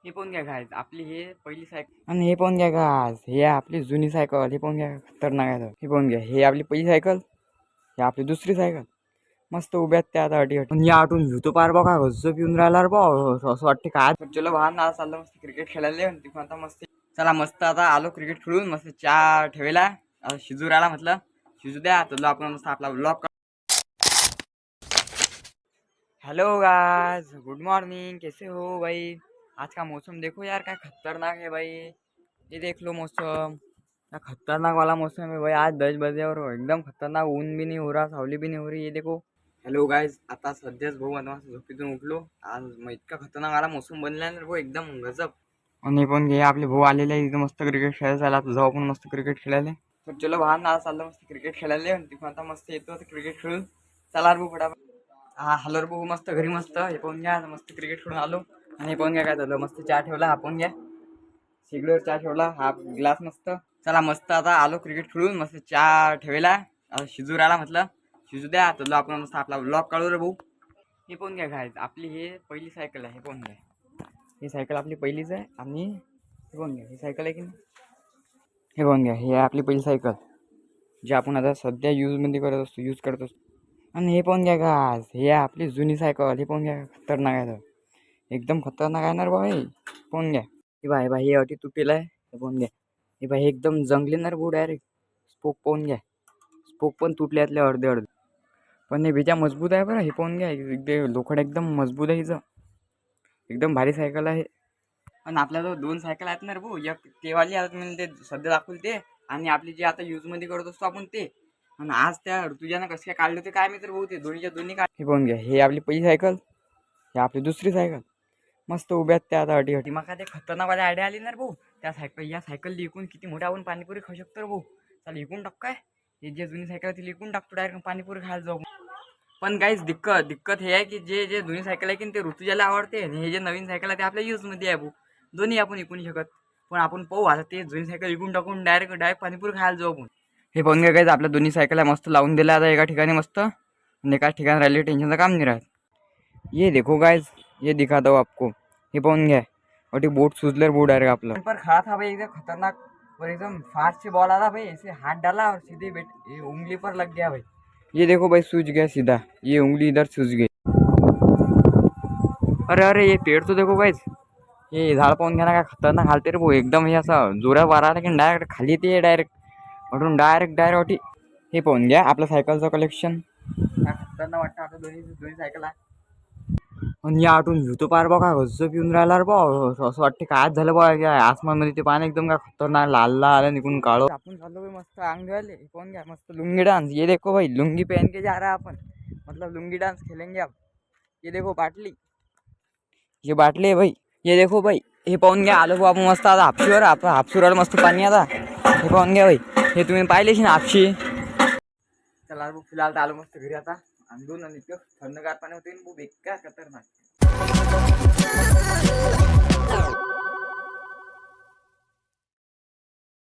हे पाहून घ्या गाईज, आपली हे पहिली सायकल आणि हे पाहून घ्या गाज, हे आपली जुनी सायकल. हे पाहून घ्या, खतरनाक आहे. हे पाहून घ्या, हे आपली पहिली सायकल, हे आपली दुसरी सायकल. मस्त उभ्यात त्या आता अटी पण या आठून घेतो पार बघा, गच्च पिऊन राहिला रे बा. असं वाटते काय. चलो बाहेर ना चाललं मस्त क्रिकेट खेळायला. तिकडून आता मस्त चला मस्त आता आलो क्रिकेट खेळून. मस्त चहा ठेवला, आता शिजू राहिला. म्हटलं शिजू द्या तर आपण मस्त आपला blog. Hello guys, good morning, कैसे हो भाई. आज का मौसम देखो यार, क्या खतरनाक है भाई. ये देख लो मौसम, क्या खतरनाक वाला मौसम है भाई. आज 10 बजे और एकदम खतरनाक, ऊन भी नहीं हो रहा, सावली भी नहीं हो रही. ये देखो. हॅलो गाईज, आता सध्याच भाऊ आता झोपेतून उठलो. आज इतका खतरनाक वाला मौसम बनला ना भाऊ, एकदम गजब. आणि पण घे आपले भाऊ आलेले आहे इथं मस्त क्रिकेट खेळायला. झाला जाऊ पण मस्त क्रिकेट खेळायला. तर चलो बाहेर ना चाललं मस्त क्रिकेट खेळायला. तिथून आता मस्त येतो क्रिकेट खेळून. चला रे भाऊ फटाफट. हा हॅलो रे भाऊ, मस्त घरी मस्त हे पाहून घ्या. मस्त क्रिकेट खेळून आलो. आणि हे पाहून घ्या काय झालं, मस्त चहा ठेवला. हा पाहून घ्या, सिगरेट चहा ठेवला, हा ग्लास मस्त. चला मस्त आता आलो क्रिकेट खेळून. मस्त चहा ठेवला, आता शिजू राहिला. म्हटलं शिजू द्या तर आपण मस्त आपला ब्लॉग काढू रे भाऊ. हे पाहून घ्या गाईज, आपली हे पहिली सायकल आहे. हे पाहून घ्या, ही सायकल आपली पहिलीच आहे. आणि हे पाहून घ्या, ही सायकल आहे की नाही. हे पाहून घ्या, ही आपली पहिली सायकल जी आपण आता सध्या यूजमध्ये यूज करत असतो. आणि हे पाहून घ्या गाज, हे आपली जुनी सायकल. हे पाहून घ्या, खतरनाक आहे. एकदम खतरनाक आहे ना रे भाई. पाहून घ्या, हे बाय हे अटी तुटेल आहे. हे पाहून घ्या, हे बाय एकदम जंगली ना रे भाऊ. डायरेक्ट स्पोक पाहून घ्या, स्पोक पण तुटल्यातले अर्धे अर्धे. पण हे बिजा मजबूत आहे बरं. हे पाहून घ्या, एकदम लोखंड एकदम मजबूत आहे हिचं. एकदम भारी सायकल आहे. आणि आपल्याजवळ 2 सायकल आहेत ना रे भाऊ. एक तेवाली आता मी ते सध्या दाखवली ते, आणि आपली जी आता यूजमध्ये करत असतो आपण ते. आणि आज त्या ऋतुजानं कसं काय काढले होते काय मी तर भाऊ, ते दोन्हीच्या दोन्ही काढ. हे पाहून घ्या, हे आपली पहिली सायकल, हे आपली दुसरी सायकल. मस्त उभ्यात त्या आता अटी मग काय ते खतरनाक आयडिया आली ना रे भाऊ. त्या सायकल, या सायकल लिकून किती मोठ्या आपण पाणीपुरी खाऊ शकतो रे भाऊ. चला लिकून टाक काय, हे जे जुनी सायकल ती लिकून टाकतो, डायरेक्ट पाणीपुरी खायला जाऊ. पण काहीच दिक्कत हे आहे की जे जुनी सायकल आहे की ते ऋतुजाला आवडते, आणि हे जे नवीन सायकल आहे ते आपल्या यूजमध्ये आहे भाऊ. दोन्ही आपण विकून शकत. पण आपण पाहू आता, ते जुनी सायकल विकून टाकून डायरेक्ट पाणीपुरी खायला जाऊ आपण. हे पाहून घ्या गाईज, आपल्या दोन्ही सायकल आहे मस्त लावून दिल्या आता एका ठिकाणी मस्त. आणि एका ठिकाणी राहिले, टेन्शनचं काम नाही राहत. ये देखो गाइज, ये दिखाता हूँ आपको. हे पाहून घ्या, और बोट सुजलर बोर्ड डायरेक्ट आपलं पर खड़ा था भाई, एकदम खतरनाक. और एकदम फास्ट से बॉल आ रहा भाई, ऐसे हाथ डाला और सीधे ये उंगली पर लग गया भाई. ये देखो भाई, सूझ गया सीधा, ये उंगली इधर सूझ गई. अरे ये पेड़ तो देखो गाइज, हे झाड पाहून घ्या ना, काय खतरनाक हालते रे भाऊ. एकदम हे असं जोरा वारा आला की डायरेक्ट खाली येते डायरेक्ट. म्हणून डायरेक्ट वाटी. हे पाहून घ्या आपलं सायकलचं कलेक्शन. काय खतरनाक वाटतं आता दोन्ही सायकल आहे. आणि या आठून घेतो पार बघा, गच्च पिऊन राहिला रे बा. असं वाटते काय झालं बा. आसमान मध्ये ते पाणी एकदम काय खतरनाक लाल लाल निघून काढो. आपण चाललो मस्त अंग धुवायले. कोण घ्या मस्त लुंगी डांस. ये देखो भाई, लुंगी पहन के जा रहा है अपन, मतलब लुंगी डांस खेलेंगे अब. ये देखो बाटली, ये बाटली है भाई. ये देखो भाई, हे पाहून घ्या आलो भाऊ आपण मस्त आता हापशीवर. आपण हापशीवर मस्त पाणी आता. हे पाहून घ्या भाई, हे तुम्ही पाहिलेशी ना हापशी. चला भाऊ, फिलहाल तर आलो मस्त घरी आता. अंदून आणि इतकं थंडगार पाणी होते भाऊ, बेकार खतरनाक.